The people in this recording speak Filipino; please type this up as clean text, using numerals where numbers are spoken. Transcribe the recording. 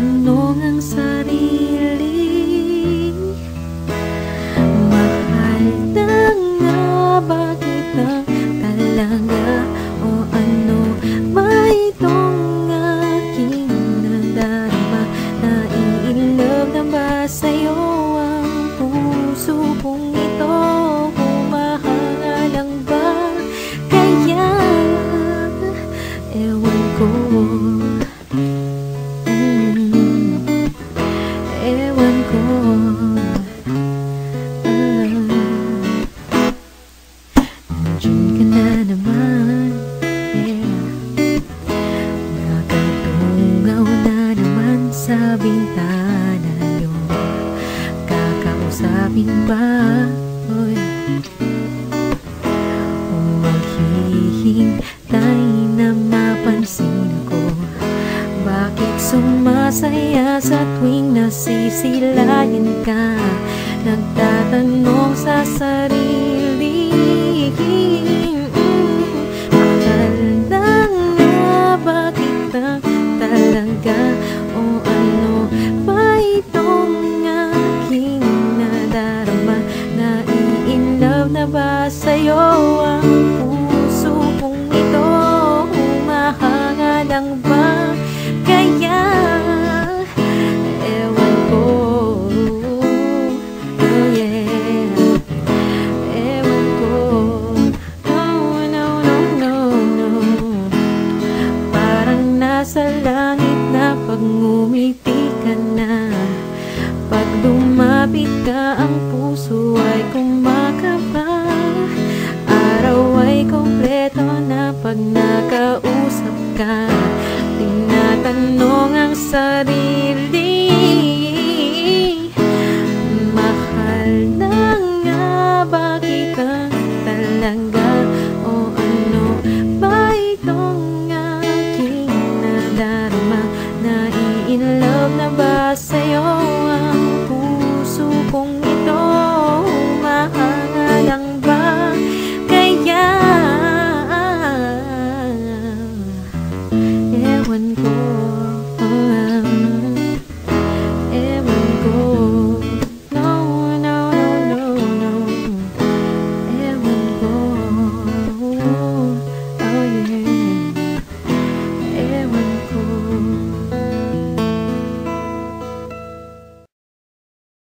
nagtatanong ang sarili, mahal na nga ba kita talaga, o ano ba itong aking nadarama? Nai-inlove na ba sa'yo ang puso kong ito? Humahanga lang ba? Kaya ewan ko, ewan ko. Nandiyan ka na naman, yeah. Nakatungaw na naman sa bintana yo. Kakausapin ba? Oy, maghihintay na mapansin ko. Bakit sumasaya sa tuwing nasisilayan ka? Nagtatanong sa sarili, mahal na nga ba kita talaga, o ano ba itong aking nadarama? Nai-inlove na ba sa'yo ang puso kong ito? Humahanga lang ba? Kaya ewan ko, oh yeah, ewan ko. No, no, no, no, no. Parang nasa langit na pag ngumiti ka na. Pag lumapit ka, ang puso ay kumakaba. Araw ay kompleto na pag nakausap ka. Tinatanong ang sarili, mahal na nga ba kita talaga, o ano ba itong aking nadarama? Nai-inlove na ba sa'yo ang puso kong ito? Humahanga lang ba? Kaya ewan ko.